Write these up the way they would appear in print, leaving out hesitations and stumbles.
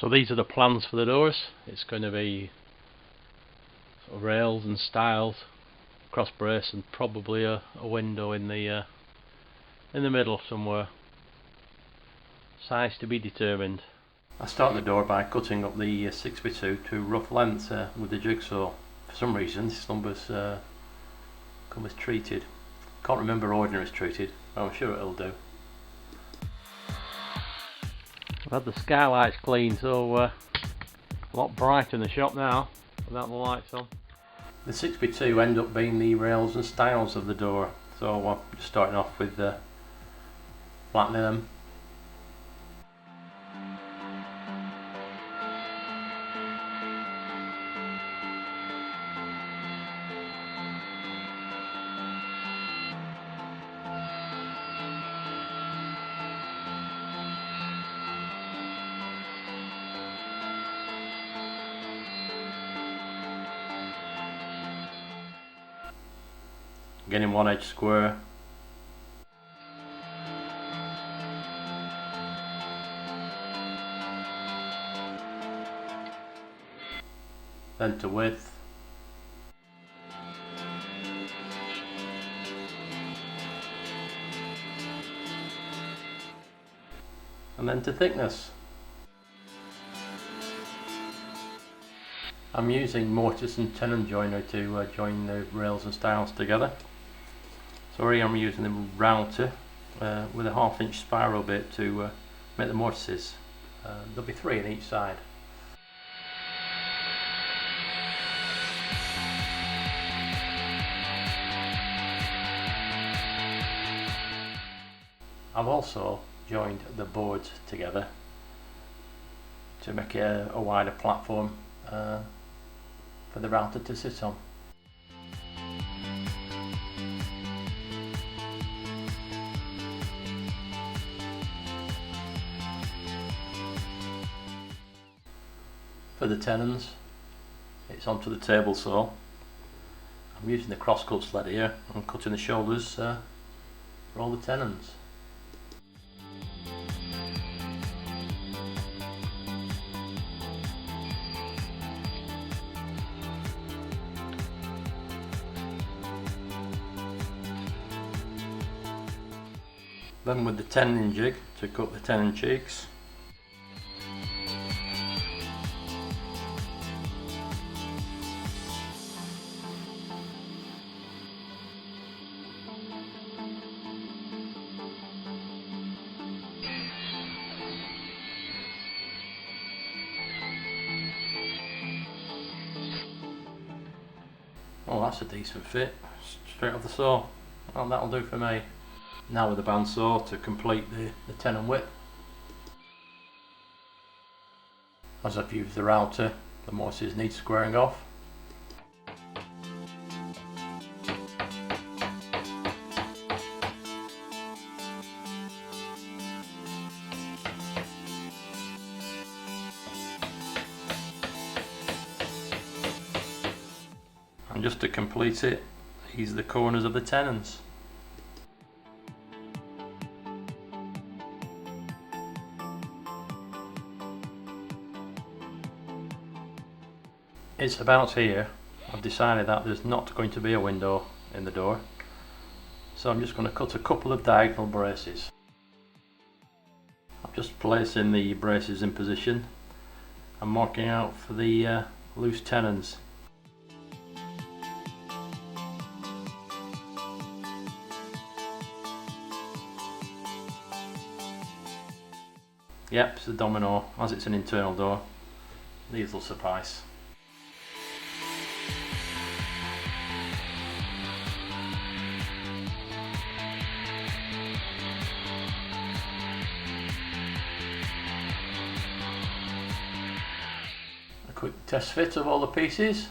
So these are the plans for the doors. It's going to be sort of rails and stiles, cross brace, and probably a window in the middle somewhere. Size to be determined. I start the door by cutting up the 6x2 to rough length with the jigsaw. For some reason this number's come as treated. Can't remember ordering as treated, but I'm sure it'll do. I've had the skylights cleaned, so a lot brighter in the shop now without the lights on. The 6x2 end up being the rails and stiles of the door, so I'm just starting off with flattening them. Getting one edge square. Then to width. And then to thickness. I'm using mortise and tenon joiner to join the rails and stiles together. So here I'm using the router with a 1/2 inch spiral bit to make the mortises. There'll be 3 on each side. I've also joined the boards together to make a wider platform for the router to sit on. For the tenons, it's onto the table saw. I'm using the crosscut sled here and cutting the shoulders for all the tenons. Then with the tenon jig to cut the tenon cheeks. Oh, that's a decent fit, straight off the saw. Well, that'll do for me. Now with the bandsaw to complete the tenon width. As I've used the router, the mortises need squaring off. And just to complete it, these are the corners of the tenons. It's about here. I've decided that there's not going to be a window in the door, so I'm just going to cut a couple of diagonal braces. I'm just placing the braces in position and marking out for the loose tenons. Yep, it's a domino, as it's an internal door. These will suffice. A quick test fit of all the pieces.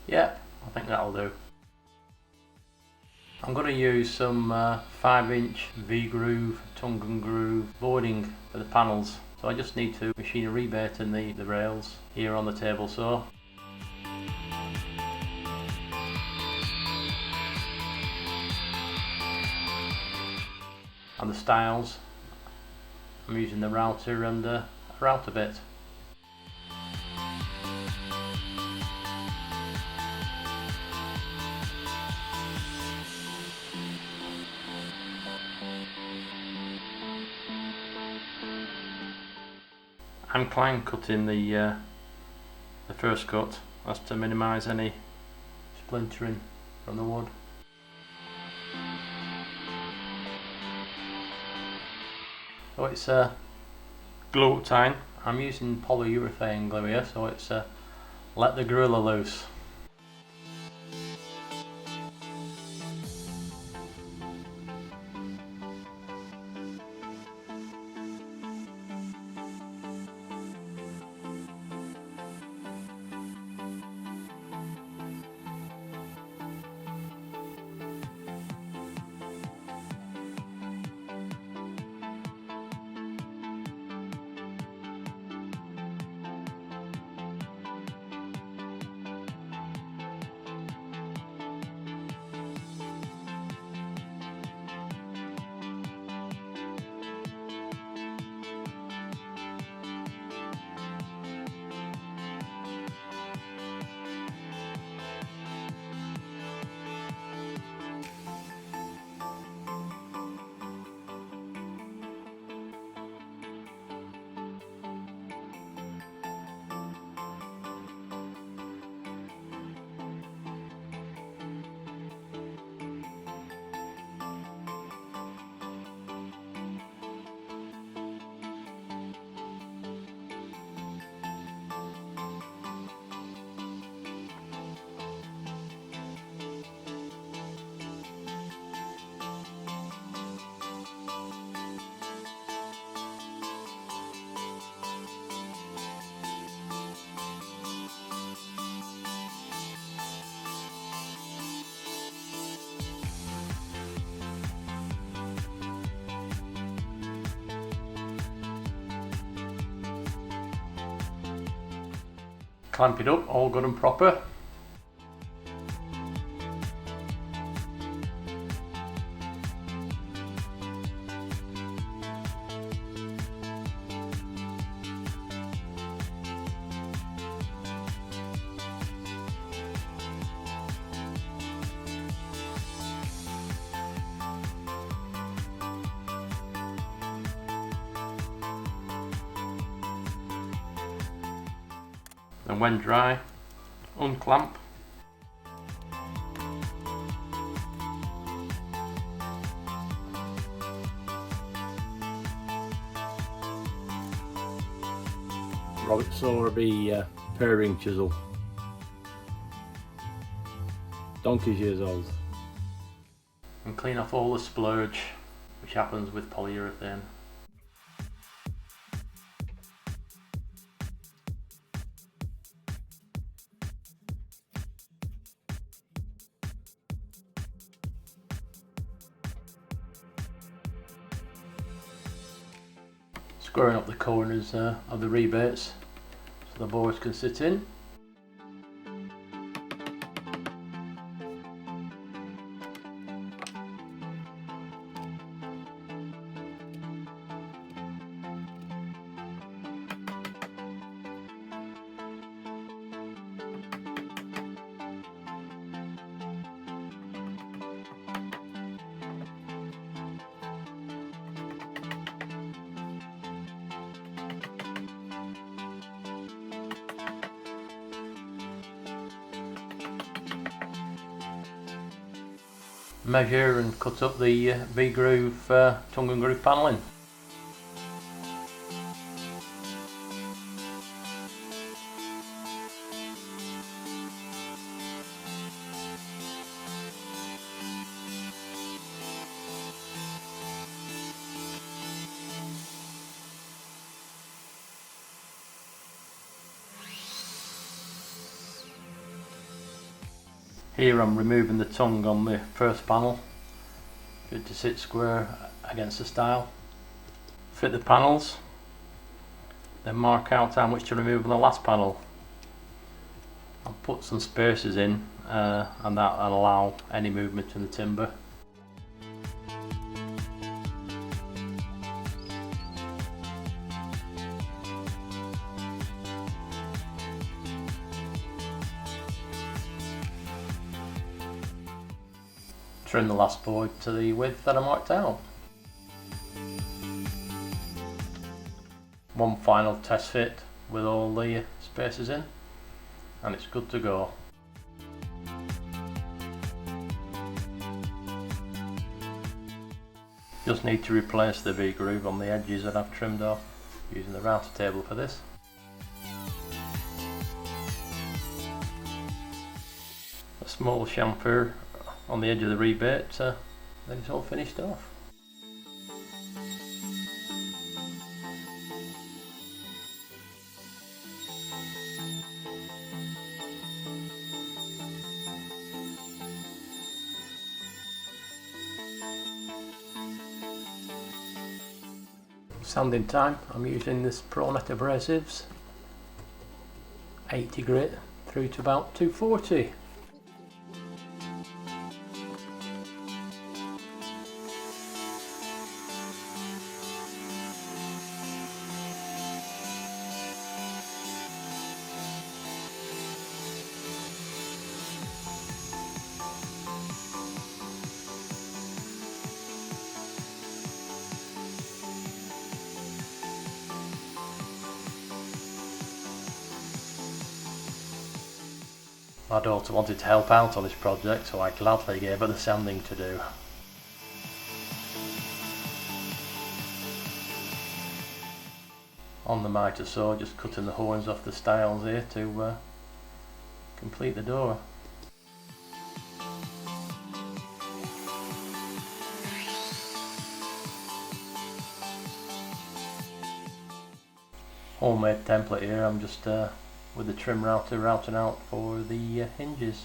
Yep, I think that'll do. I'm going to use some 5-inch V-groove, tongue and groove boarding for the panels. So I just need to machine a rebate in the rails here on the table saw. and the styles. I'm using the router and a router bit. I'm climb cutting the first cut, that's to minimise any splintering from the wood. So it's glue up time. I'm using polyurethane glue here, so it's let the gorilla loose. Clamp it up, all good and proper. And when dry, unclamp. Robert Sowerby paring chisel. Donkey's years old. And clean off all the splurge, which happens with polyurethane. Squaring up the corners of the rebates so the boards can sit in. Measure and cut up the V-groove tongue and groove panelling. Here I'm removing the tongue on the first panel, good to sit square against the stile. Fit the panels, then mark out how much to remove on the last panel. I'll put some spacers in and that will allow any movement in the timber. trim the last board to the width that I marked out. One final test fit with all the spaces in, and it's good to go. Just need to replace the V-groove on the edges that I've trimmed off using the router table for this. A small chamfer on the edge of the rebate, then it's all finished off. Sanding time, I'm using this ProNet abrasives, 80 grit through to about 240. My daughter wanted to help out on this project, so I gladly gave her the sanding to do. On the mitre saw, just cutting the horns off the stiles here to complete the door. Homemade template here, I'm just with the trim router routing out for the hinges.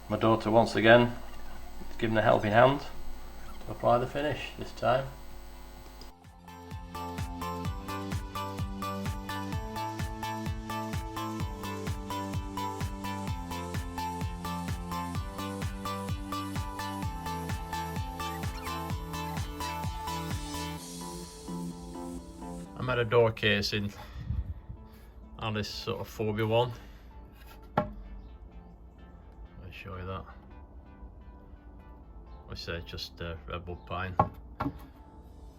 My daughter once again given a helping hand to apply the finish this time. I made a door casing on this sort of 4x1. Show you that. I say just Redwood Pine.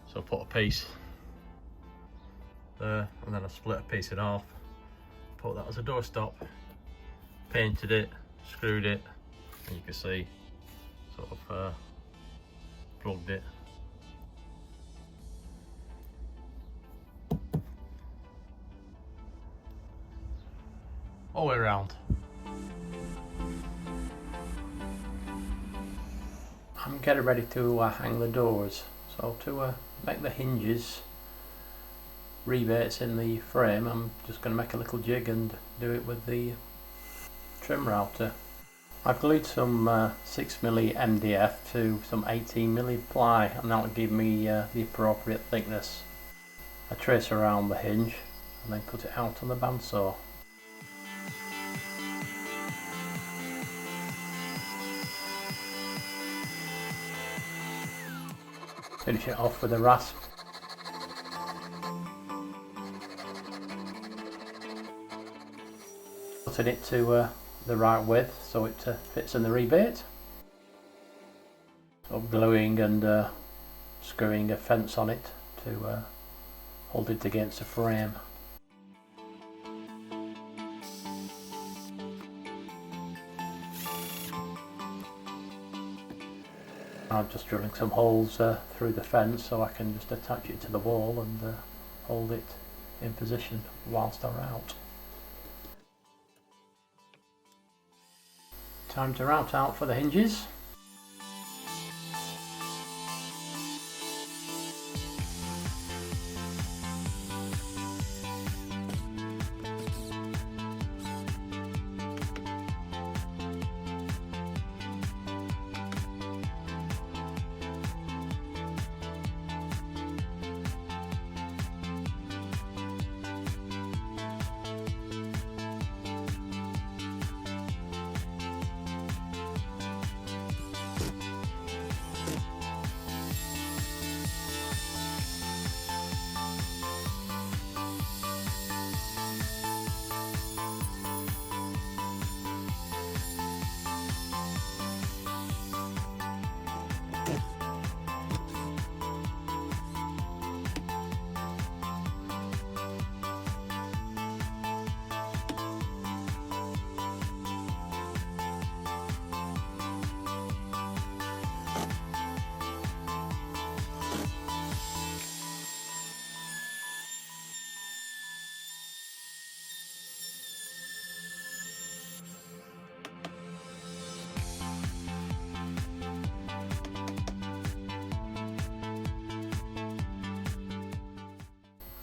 So I put a piece there, and then I split a piece in half, put that as a doorstop, painted it, screwed it, and you can see sort of plugged it. All the way around. I'm getting ready to hang the doors, so to make the hinges rebates in the frame, I'm just going to make a little jig and do it with the trim router. I've glued some 6mm MDF to some 18mm ply, and that will give me the appropriate thickness. I trace around the hinge and then cut it out on the bandsaw. Finish it off with a rasp. Cutting it to the right width so it fits in the rebate. So gluing and screwing a fence on it to hold it against the frame. I'm just drilling some holes through the fence so I can just attach it to the wall and hold it in position whilst I'm out. Time to route out for the hinges.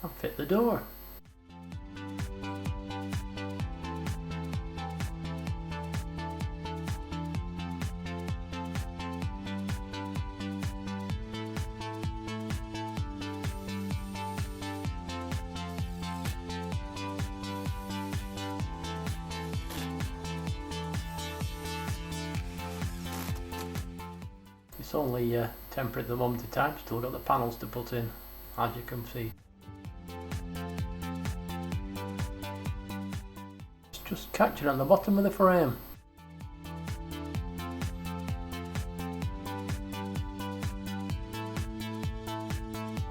and fit the door. It's only temporary at the moment in time, still got the panels to put in, as you can see. It's just captured on the bottom of the frame.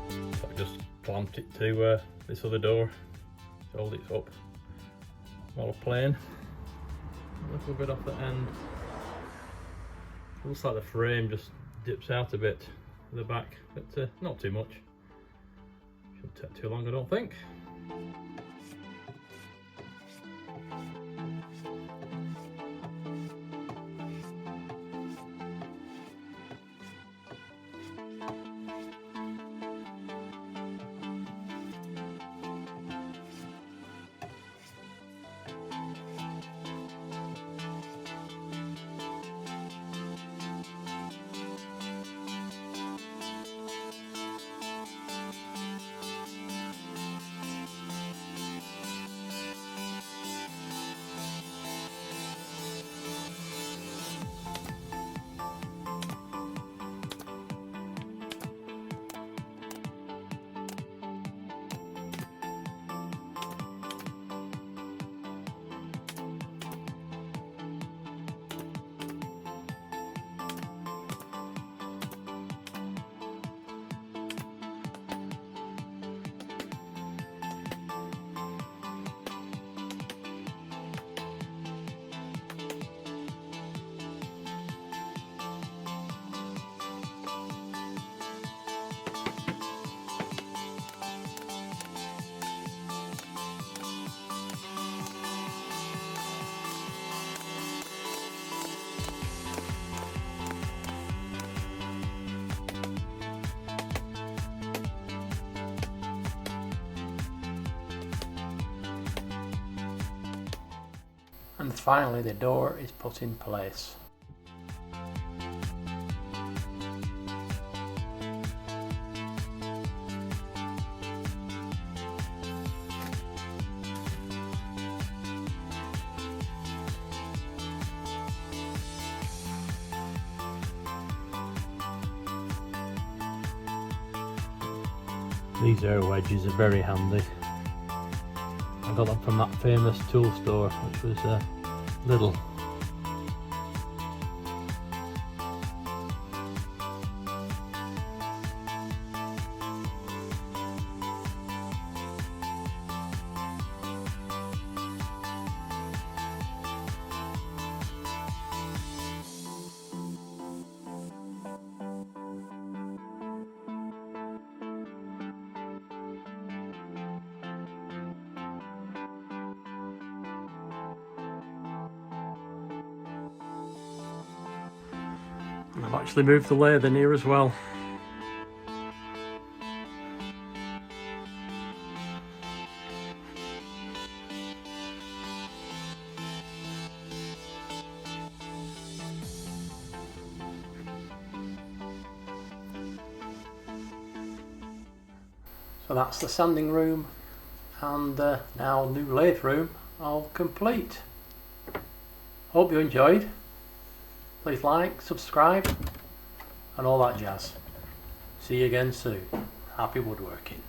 So I just clamped it to this other door to hold it up while playing. A little bit off the end. Looks like the frame just dips out a bit at the back, but not too much. Shouldn't take too long, I don't think. And finally the door is put in place. These air wedges are very handy. I got them from that famous tool store, which was Lidl. And I've actually moved the lathe in here as well. So that's the sanding room and now new lathe room all complete. Hope you enjoyed. Please like, subscribe and all that jazz. See you again soon. Happy woodworking.